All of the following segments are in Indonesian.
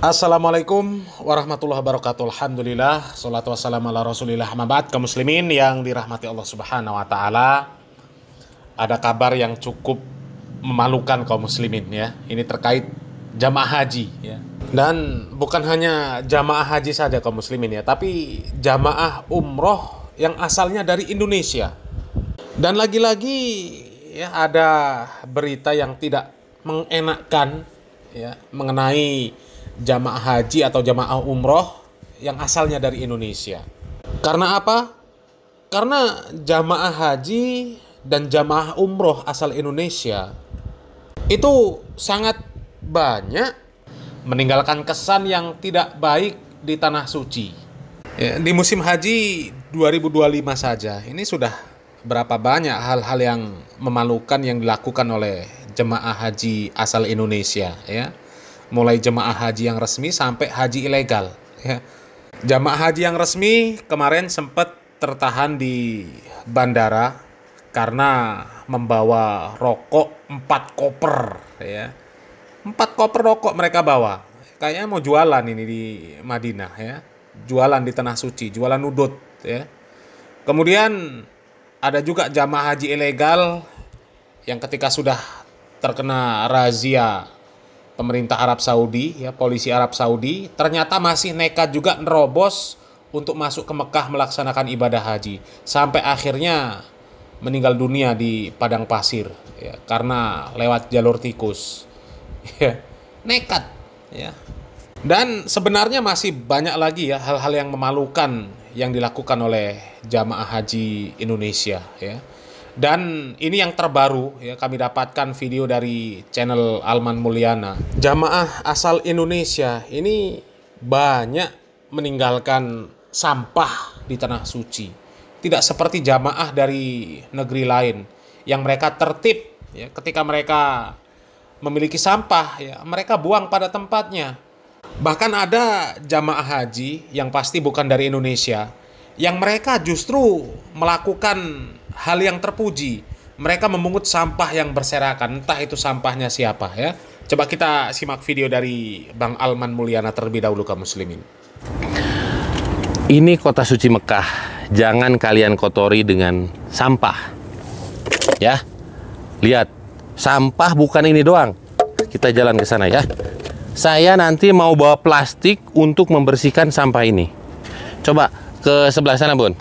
Assalamualaikum warahmatullahi wabarakatuh. Alhamdulillah, salatu wassalamu ala rasulillah, amma ba'd. Kaum muslimin yang dirahmati Allah subhanahu wa ta'ala, ada kabar yang cukup memalukan kaum muslimin ya. Ini terkait jamaah haji ya. Dan bukan hanya jamaah haji saja kaum muslimin ya, tapi jamaah umroh yang asalnya dari Indonesia. Dan lagi-lagi ya, ada berita yang tidak mengenakkan ya, mengenai jamaah haji atau jamaah umroh yang asalnya dari Indonesia. Karena apa? Karena jamaah haji dan jamaah umroh asal Indonesia itu sangat banyak meninggalkan kesan yang tidak baik di tanah suci. Ya, di musim haji 2025 saja, ini sudah berapa banyak hal-hal yang memalukan yang dilakukan oleh jemaah haji asal Indonesia ya. Mulai jemaah haji yang resmi sampai haji ilegal ya. Jemaah haji yang resmi kemarin sempat tertahan di bandara karena membawa rokok 4 koper ya. 4 koper rokok mereka bawa. Kayaknya mau jualan ini di Madinah ya. Jualan di tanah suci, jualan udut ya. Kemudian ada juga jamaah haji ilegal yang ketika sudah terkena razia pemerintah Arab Saudi ya, polisi Arab Saudi, ternyata masih nekat juga nerobos untuk masuk ke Mekah melaksanakan ibadah haji sampai akhirnya meninggal dunia di padang pasir ya, karena lewat jalur tikus ya, nekat ya. Dan sebenarnya masih banyak lagi ya hal-hal yang memalukan yang dilakukan oleh jamaah haji Indonesia ya. Dan ini yang terbaru ya, kami dapatkan video dari channel Alman Mulyana. Jamaah asal Indonesia ini banyak meninggalkan sampah di tanah suci. Tidak seperti jamaah dari negeri lain yang mereka tertib ya, ketika mereka memiliki sampah ya, mereka buang pada tempatnya. Bahkan ada jamaah haji yang pasti bukan dari Indonesia yang mereka justru melakukan hal yang terpuji. Mereka memungut sampah yang berserakan, entah itu sampahnya siapa ya. Coba kita simak video dari Bang Alman Mulyana terlebih dahulu kaum muslimin. Ini kota suci Mekah, jangan kalian kotori dengan sampah. Ya. Lihat, sampah bukan ini doang. Kita jalan ke sana ya. Saya nanti mau bawa plastik untuk membersihkan sampah ini. Coba ke sebelah sana, Bun.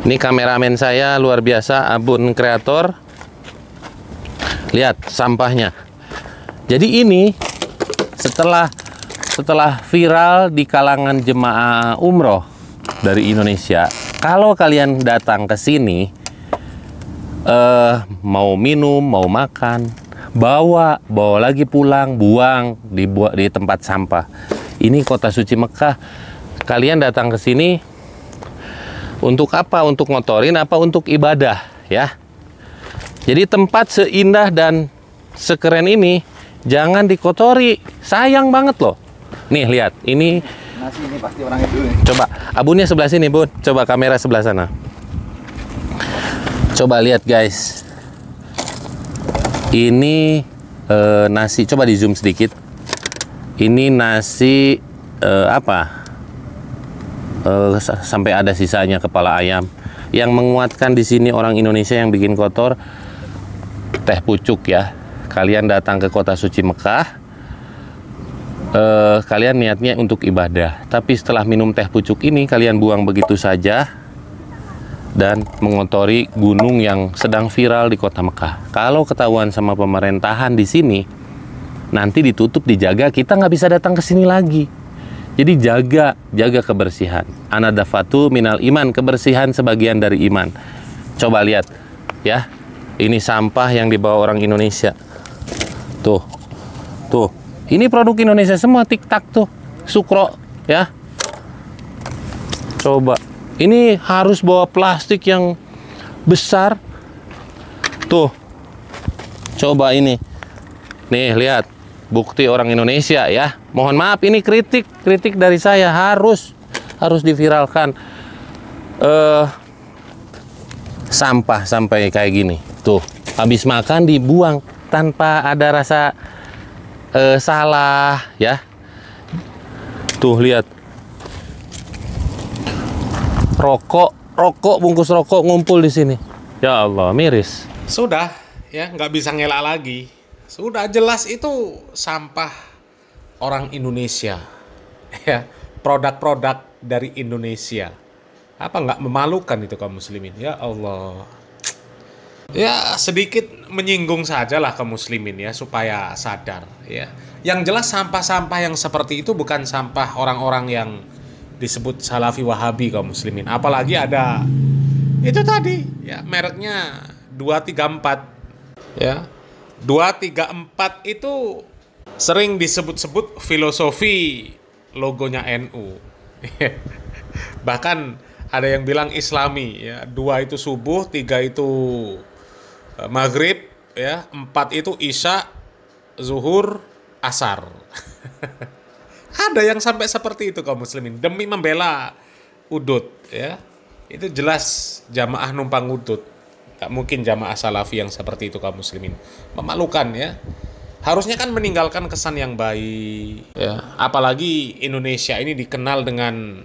Ini kameramen saya luar biasa, Abun Kreator. Lihat sampahnya. Jadi ini setelah viral di kalangan jemaah umroh dari Indonesia, kalau kalian datang ke sini mau minum, mau makan, bawa lagi pulang, buang di tempat sampah. Ini kota suci Mekah. Kalian datang ke sini untuk apa? Untuk ngotorin apa untuk ibadah ya. Jadi tempat seindah dan sekeren ini jangan dikotori. Sayang banget loh. Nih lihat, ini nasi ini pasti orangnya dulu nih. Coba abunnya sebelah sini, Bun. Coba kamera sebelah sana. Coba lihat guys. Ini nasi, coba di zoom sedikit. Ini nasi sampai ada sisanya kepala ayam. Yang menguatkan di sini orang Indonesia yang bikin kotor teh pucuk ya. Kalian datang ke kota suci Mekah, kalian niatnya untuk ibadah, tapi setelah minum teh pucuk ini kalian buang begitu saja dan mengotori gunung yang sedang viral di kota Mekah. Kalau ketahuan sama pemerintahan di sini, nanti ditutup, dijaga, kita nggak bisa datang ke sini lagi. Jadi jaga kebersihan. Anadafatu minal iman, kebersihan sebagian dari iman. Coba lihat ya. Ini sampah yang dibawa orang Indonesia. Tuh. Ini produk Indonesia semua, TikTok tuh. Sukro ya. Coba. Ini harus bawa plastik yang besar. Tuh. Coba ini. Nih lihat. Bukti orang Indonesia ya. Mohon maaf, ini kritik dari saya, harus diviralkan. Sampah sampai kayak gini. Tuh, habis makan dibuang tanpa ada rasa salah ya. Tuh lihat. Rokok, bungkus rokok ngumpul di sini. Ya Allah, miris. Sudah, ya nggak bisa ngelak lagi. Sudah jelas itu sampah orang Indonesia. Ya, produk-produk dari Indonesia. Apa nggak memalukan itu kaum muslimin? Ya Allah. Ya sedikit menyinggung sajalah kaum muslimin ya supaya sadar ya. Yang jelas sampah-sampah yang seperti itu bukan sampah orang-orang yang disebut Salafi Wahabi kaum muslimin. Apalagi ada itu tadi ya mereknya 234 ya. 234 itu sering disebut-sebut filosofi logonya NU. Bahkan ada yang bilang Islami ya. 2 itu subuh, 3 itu maghrib ya, 4 itu isya, zuhur, asar. Ada yang sampai seperti itu kaum muslimin demi membela udud ya. Itu jelas jamaah numpang udud. Tak mungkin jamaah salafi yang seperti itu kaum muslimin. Memalukan ya. Harusnya kan meninggalkan kesan yang baik ya. Apalagi Indonesia ini dikenal dengan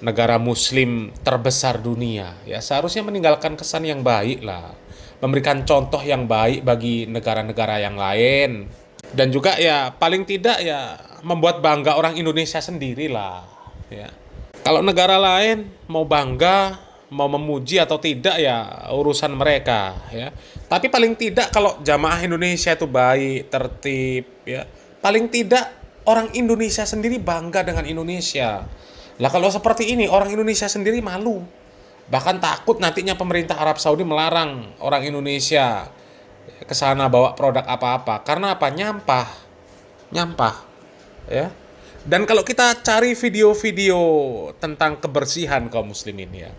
negara muslim terbesar dunia ya. Seharusnya meninggalkan kesan yang baik lah. Memberikan contoh yang baik bagi negara-negara yang lain. Dan juga ya paling tidak ya membuat bangga orang Indonesia sendirilah ya. Kalau negara lain mau bangga, mau memuji atau tidak ya urusan mereka ya. Tapi paling tidak kalau jamaah Indonesia itu baik, tertib ya. Paling tidak orang Indonesia sendiri bangga dengan Indonesia. Lah kalau seperti ini orang Indonesia sendiri malu. Bahkan takut nantinya pemerintah Arab Saudi melarang orang Indonesia ke sana bawa produk apa-apa. Karena apa? Nyampah. Ya. Dan kalau kita cari video-video tentang kebersihan kaum muslimin ya.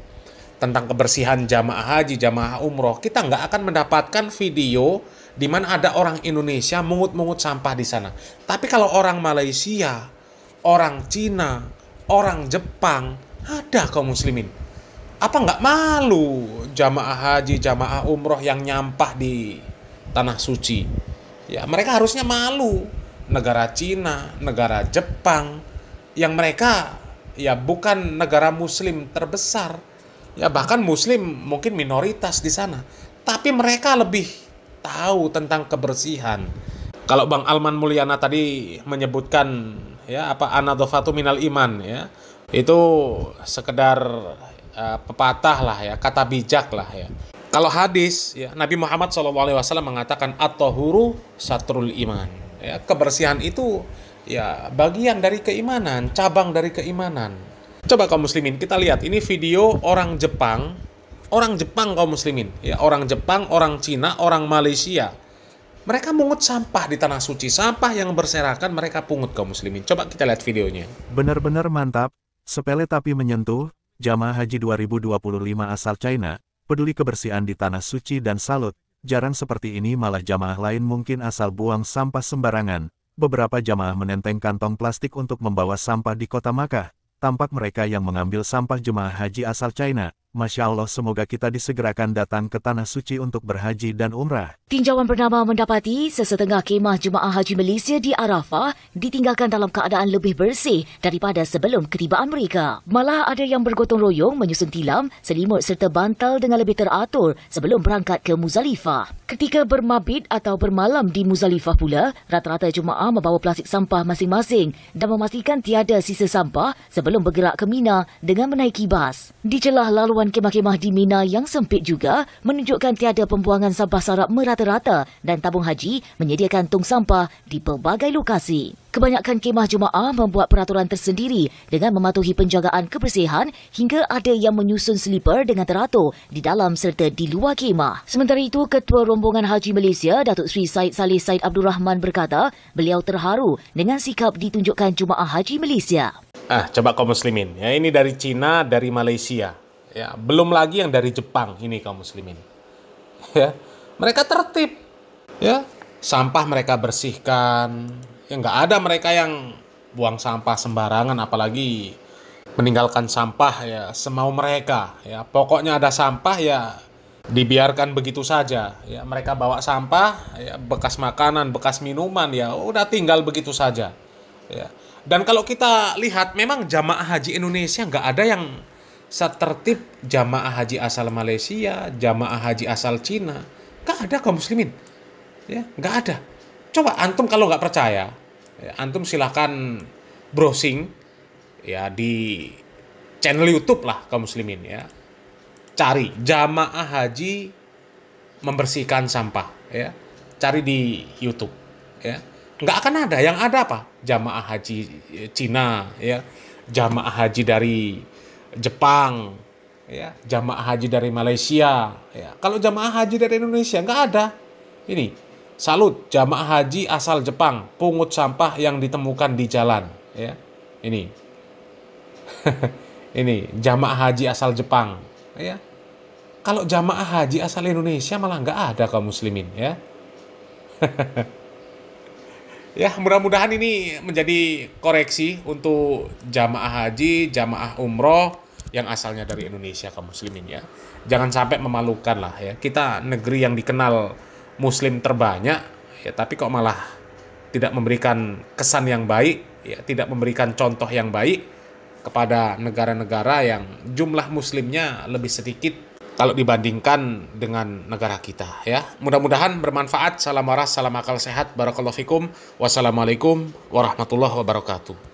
Tentang kebersihan jamaah haji, jamaah umroh, kita nggak akan mendapatkan video di mana ada orang Indonesia mungut-mungut sampah di sana. Tapi kalau orang Malaysia, orang Cina, orang Jepang, ada kaum muslimin. Apa nggak malu jamaah haji, jamaah umroh yang nyampah di tanah suci? Ya, mereka harusnya malu. Negara Cina, negara Jepang, yang mereka ya bukan negara muslim terbesar. Ya bahkan muslim mungkin minoritas di sana. Tapi mereka lebih tahu tentang kebersihan. Kalau Bang Alman Mulyana tadi menyebutkan ya apa anadhafatu minal iman ya. Itu sekedar pepatah lah ya, kata bijak lah ya. Kalau hadis ya Nabi Muhammad SAW mengatakan at-tahuru satrul iman. Ya, kebersihan itu ya bagian dari keimanan, cabang dari keimanan. Coba kaum muslimin kita lihat ini video orang Jepang kaum muslimin ya, orang Jepang, orang Cina, orang Malaysia. Mereka mungut sampah di tanah suci, sampah yang berserakan mereka pungut kaum muslimin. Coba kita lihat videonya. Benar-benar mantap, sepele tapi menyentuh. Jamaah Haji 2025 asal China, peduli kebersihan di tanah suci dan salut. Jarang seperti ini malah jamaah lain mungkin asal buang sampah sembarangan. Beberapa jamaah menenteng kantong plastik untuk membawa sampah di kota Makkah. Tampak mereka yang mengambil sampah jemaah haji asal China. Masya Allah, semoga kita disegerakan datang ke tanah suci untuk berhaji dan umrah. Tinjauan bernama mendapati sesetengah kemah jemaah haji Malaysia di Arafah ditinggalkan dalam keadaan lebih bersih daripada sebelum ketibaan mereka. Malah ada yang bergotong royong menyusun tilam, selimut serta bantal dengan lebih teratur sebelum berangkat ke Muzdalifah. Ketika bermabit atau bermalam di Muzdalifah pula, rata-rata jemaah membawa plastik sampah masing-masing dan memastikan tiada sisa sampah sebelum bergerak ke Mina dengan menaiki bas. Di celah laluan kemah-kemah di Mina yang sempit juga menunjukkan tiada pembuangan sampah sarap merata-rata dan tabung haji menyediakan tong sampah di pelbagai lokasi. Kebanyakan kemah jemaah membuat peraturan tersendiri dengan mematuhi penjagaan kebersihan hingga ada yang menyusun slipper dengan teratur di dalam serta di luar kemah. Sementara itu, Ketua Rombongan Haji Malaysia, Datuk Seri Said Saleh Said Abdul Rahman berkata, beliau terharu dengan sikap ditunjukkan jemaah haji Malaysia. Coba kaum muslimin, ya ini dari Cina, dari Malaysia. Ya, belum lagi yang dari Jepang ini kaum muslimin. Ya, mereka tertib. Ya, sampah mereka bersihkan. Ya nggak ada mereka yang buang sampah sembarangan, apalagi meninggalkan sampah ya semau mereka. Ya, pokoknya ada sampah ya dibiarkan begitu saja. Ya, mereka bawa sampah, ya, bekas makanan, bekas minuman ya udah tinggal begitu saja. Ya, Dan kalau kita lihat, memang jamaah haji Indonesia nggak ada yang setertib jamaah haji asal Malaysia, jamaah haji asal Cina. Nggak ada kaum muslimin. Ya, nggak ada. Coba antum kalau nggak percaya, ya, antum silahkan browsing ya di channel YouTube lah kaum muslimin ya. Cari jamaah haji membersihkan sampah ya. Cari di YouTube ya. Nggak akan ada. Yang ada apa? Jamaah haji Cina ya. Jamaah haji dari Jepang ya, jamaah haji dari Malaysia ya. Kalau jamaah haji dari Indonesia nggak ada. Ini salut, jamaah haji asal Jepang, pungut sampah yang ditemukan di jalan ya. Ini ini jamaah haji asal Jepang ya. Kalau jamaah haji asal Indonesia malah nggak ada kaum muslimin ya. Ya, mudah-mudahan ini menjadi koreksi untuk jamaah haji, jamaah umroh yang asalnya dari Indonesia kaum muslimin ya. Jangan sampai memalukan lah ya. Kita negeri yang dikenal muslim terbanyak ya, tapi kok malah tidak memberikan kesan yang baik ya, tidak memberikan contoh yang baik kepada negara-negara yang jumlah muslimnya lebih sedikit kalau dibandingkan dengan negara kita ya. Mudah-mudahan bermanfaat. Salam waras, salam akal sehat. Barakallahu fikum. Wassalamualaikum warahmatullahi wabarakatuh.